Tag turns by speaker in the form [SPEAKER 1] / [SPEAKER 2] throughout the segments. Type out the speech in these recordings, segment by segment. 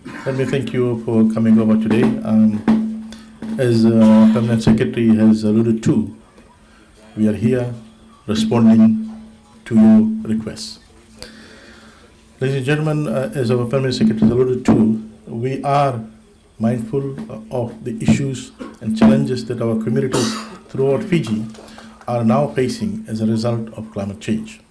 [SPEAKER 1] Let me thank you for coming over today. As Permanent Secretary has alluded to, we are here responding to your requests. Ladies and gentlemen, as our Permanent Secretary has alluded to, we are mindful of the issues and challenges that our communities throughout Fiji are now facing as a result of climate change.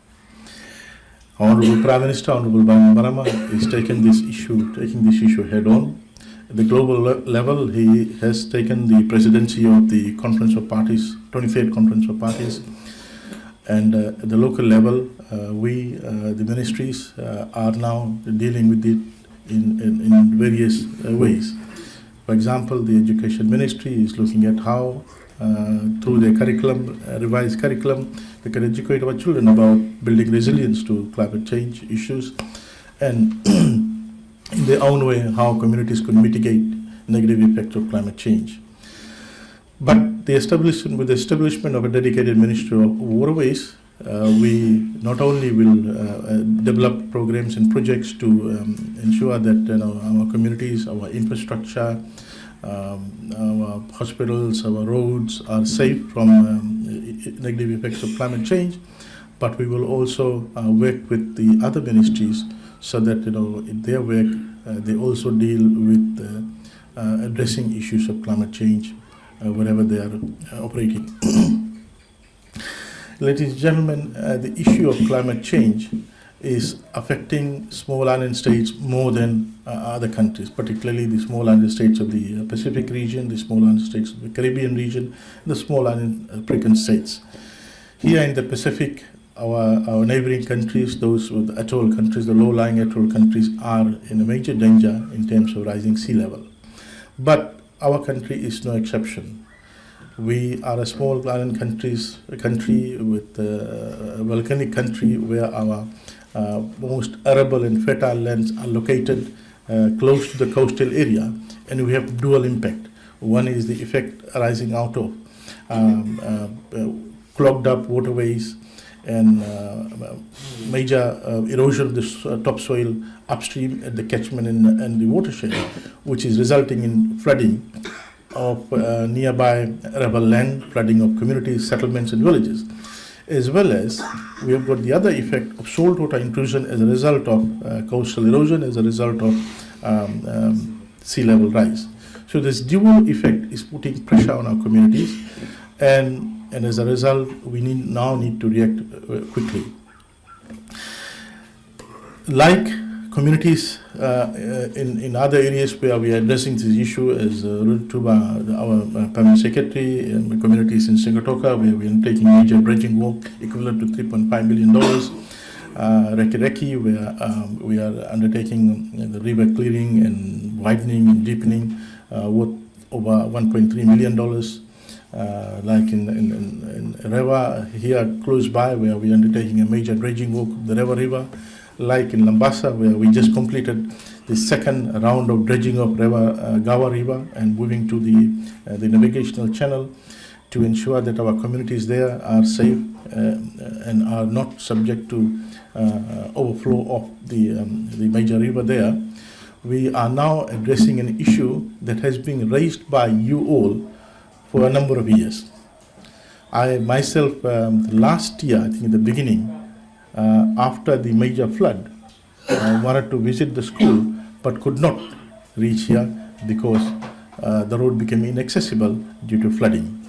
[SPEAKER 1] Honorable Prime Minister, Honorable Bainimarama, is taking this issue head on. At the global level, he has taken the presidency of the Conference of Parties, 23rd Conference of Parties, and at the local level, the ministries, are now dealing with it in various ways. For example, the Education Ministry is looking at how, through their curriculum, revised curriculum, they can educate our children about building resilience to climate change issues, and in their own way, how communities could mitigate negative effects of climate change. But with the establishment of a dedicated Ministry of Waterways, we not only will develop programs and projects to ensure that our communities, our infrastructure, our hospitals, our roads are safe from negative effects of climate change, but we will also work with the other ministries so that in their work they also deal with addressing issues of climate change wherever they are operating. Ladies and gentlemen, the issue of climate change is affecting small island states more than other countries, particularly the small island states of the Pacific region, the small island states of the Caribbean region, the small island African states. Here in the Pacific, our neighboring countries, those with atoll countries, the low-lying atoll countries, are in a major danger in terms of rising sea level. But our country is no exception. We are a small island country with a volcanic country where our most arable and fertile lands are located close to the coastal area, and we have dual impact. One is the effect arising out of clogged up waterways and major erosion of the topsoil upstream at the catchment and the watershed, which is resulting in flooding of nearby arable land, flooding of communities, settlements and villages. As well as we have got the other effect of saltwater intrusion as a result of coastal erosion, as a result of sea level rise. So this dual effect is putting pressure on our communities, and as a result, we now need to react quickly. Like communities in other areas where we are addressing this issue, as alluded to by our Permanent Secretary, and communities in Sigatoka, where we are taking major dredging work equivalent to $3.5 million. Reki Reki, where we are undertaking the river clearing and widening and deepening worth over $1.3 million. Like in Rewa, here close by, where we are undertaking a major dredging work of the Rewa River. Like in Lambasa, where we just completed the second round of dredging of Gawa River and moving to the navigational channel to ensure that our communities there are safe and are not subject to overflow of the major river there. We are now addressing an issue that has been raised by you all for a number of years. I myself, last year, I think in the beginning, after the major flood, wanted to visit the school but could not reach here because the road became inaccessible due to flooding.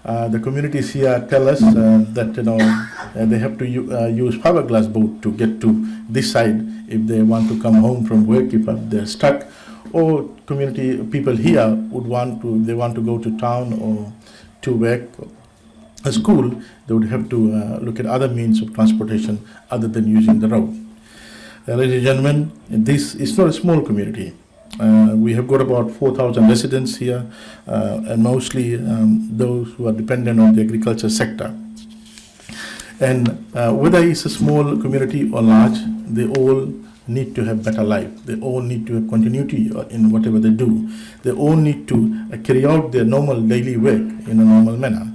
[SPEAKER 1] The communities here tell us that they have to use fiberglass boat to get to this side if they want to come home from work, if they're stuck, or community people here want to go to town or to work. A school, they would have to look at other means of transportation other than using the road. Ladies and gentlemen, this is not a small community. We have got about 4,000 residents here, and mostly those who are dependent on the agriculture sector. And whether it's a small community or large, they all need to have better life. They all need to have continuity in whatever they do. They all need to carry out their normal daily work in a normal manner.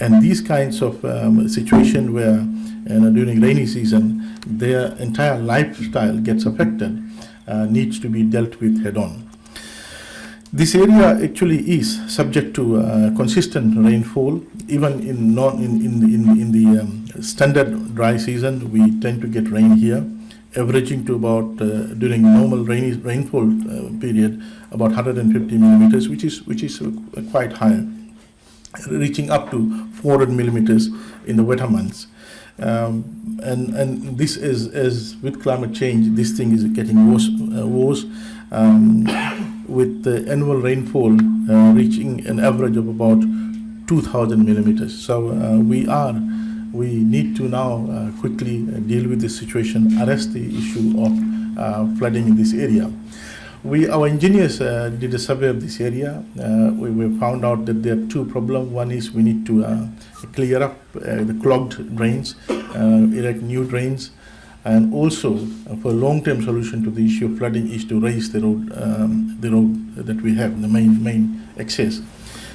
[SPEAKER 1] And these kinds of situations where during rainy season their entire lifestyle gets affected, needs to be dealt with head on. This area actually is subject to consistent rainfall. Even in the standard dry season, we tend to get rain here, averaging to about during normal rainfall period about 150 millimeters, which is quite high, reaching up to 400 millimeters in the wetter months. And this is, as with climate change, this thing is getting worse. With the annual rainfall reaching an average of about 2,000 millimeters. So we need to now quickly deal with this situation, arrest the issue of flooding in this area. Our engineers did a survey of this area. We found out that there are two problems. One is we need to clear up the clogged drains, erect new drains, and also for a long-term solution to the issue of flooding is to raise the road that we have, the main access,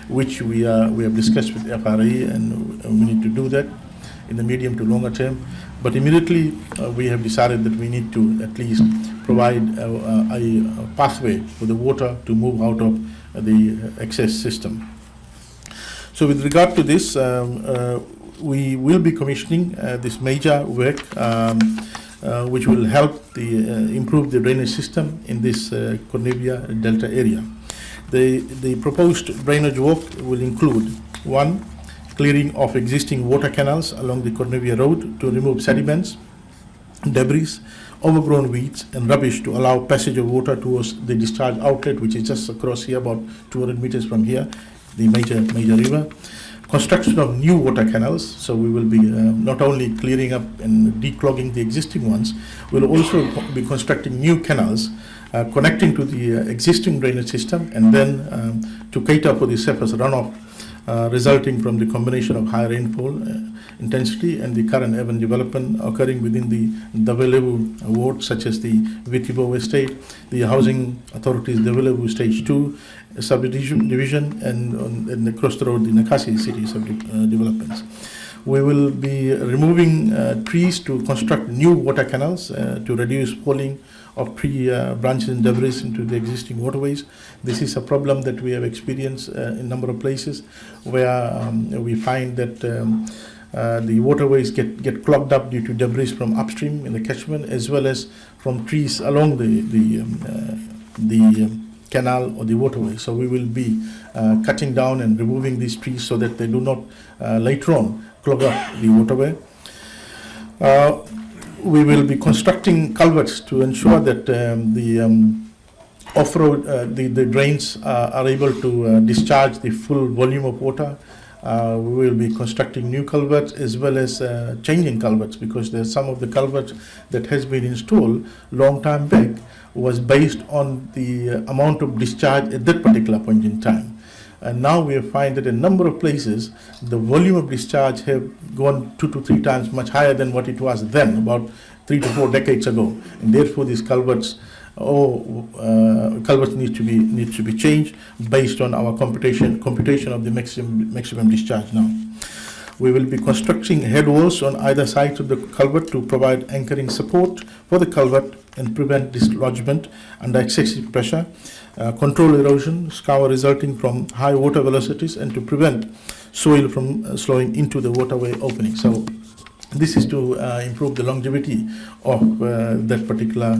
[SPEAKER 1] which we have discussed with FRA, and we need to do that in the medium to longer term. But immediately we have decided that we need to at least provide a pathway for the water to move out of the access system. So with regard to this, we will be commissioning this major work which will help improve the drainage system in this Cornubia Delta area. The proposed drainage work will include: 1, clearing of existing water canals along the Cornubia Road to remove sediments, debris, overgrown weeds and rubbish to allow passage of water towards the discharge outlet, which is just across here, about 200 meters from here, the major river. Construction of new water canals, so we will be not only clearing up and declogging the existing ones, we'll also be constructing new canals connecting to the existing drainage system, and then to cater for the surface runoff resulting from the combination of high rainfall intensity and the current urban development occurring within the Davelevu ward, such as the Vitibo Estate, the Housing Authority's Davelevu Stage 2 subdivision, and across the road the Nakasi City developments. We will be removing trees to construct new water canals to reduce falling of tree branches and debris into the existing waterways. This is a problem that we have experienced in a number of places where we find that the waterways get clogged up due to debris from upstream in the catchment, as well as from trees along the canal or the waterway. So we will be cutting down and removing these trees so that they do not later on clog up the waterway. We will be constructing culverts to ensure that the off-road, the drains are able to discharge the full volume of water. We will be constructing new culverts as well as changing culverts, because there's some of the culverts that has been installed long time back was based on the amount of discharge at that particular point in time. And now we find that in a number of places, the volume of discharge have gone 2 to 3 times much higher than what it was then, about 3 to 4 decades ago. And therefore, these culverts need to be changed based on our computation of the maximum discharge now. We will be constructing head walls on either side of the culvert to provide anchoring support for the culvert and prevent dislodgement under excessive pressure, control erosion, scour resulting from high water velocities, and to prevent soil from slowing into the waterway opening. So this is to improve the longevity of that particular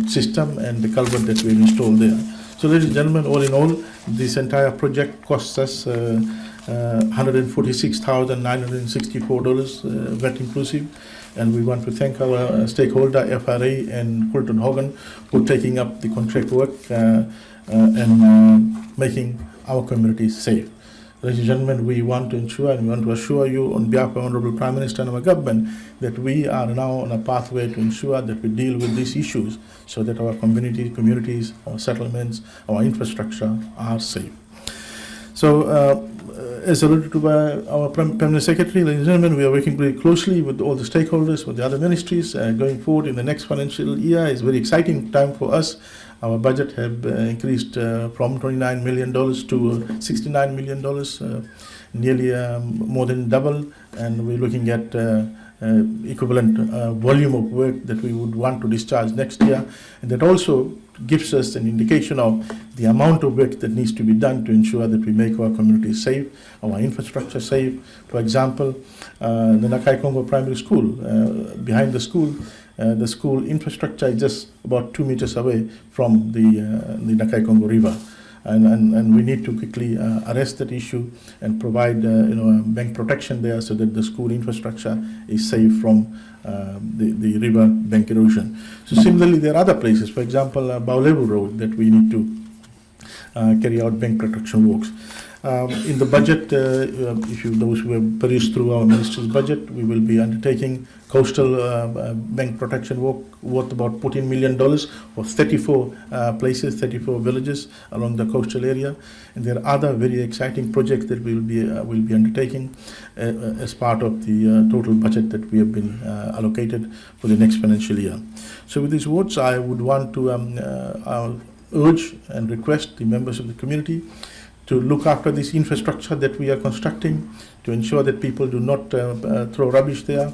[SPEAKER 1] system and the culvert that we've installed there. So ladies and gentlemen, all in all, this entire project costs us $146,964 VAT inclusive, and we want to thank our stakeholder FRA and Fulton Hogan for taking up the contract work and making our communities safe. Ladies and gentlemen, we want to ensure and we want to assure you on behalf of Honorable Prime Minister and our government that we are now on a pathway to ensure that we deal with these issues so that our communities, our settlements, our infrastructure are safe. So, as alluded to by our Permanent Secretary, ladies and gentlemen, we are working very closely with all the stakeholders, with the other ministries. Going forward in the next financial year is a very exciting time for us. Our budget have increased from $29 million to $69 million, nearly more than double, and we're looking at equivalent volume of work that we would want to discharge next year, and that also gives us an indication of the amount of work that needs to be done to ensure that we make our communities safe, our infrastructure safe. For example, the Nakai Congo Primary School, behind the school infrastructure is just about 2 meters away from the Nakai Congo River. And we need to quickly arrest that issue and provide bank protection there so that the school infrastructure is safe from the river bank erosion. So similarly, there are other places, for example, Baulevu Road, that we need to carry out bank protection works. In the budget, those who have perused through our ministry's budget, we will be undertaking coastal bank protection work worth about $14 million for 34 places, 34 villages along the coastal area. And there are other very exciting projects that we will be undertaking as part of the total budget that we have been allocated for the next financial year. So with these words, I would want to urge and request the members of the community to look after this infrastructure that we are constructing, to ensure that people do not throw rubbish there.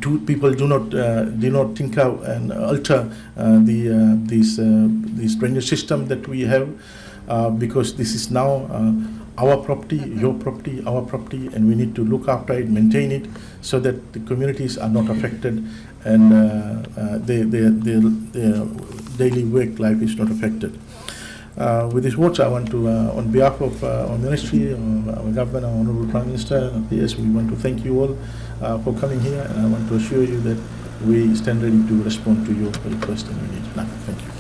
[SPEAKER 1] People do not tinker and alter this drainage system that we have, because this is now our property, your property, our property, and we need to look after it, maintain it, so that the communities are not affected and their daily work life is not affected. With these words, I want to, on behalf of our ministry, our government, our Honourable Prime Minister, and PS, we want to thank you all for coming here, and I want to assure you that we stand ready to respond to your request and your needs. Thank you.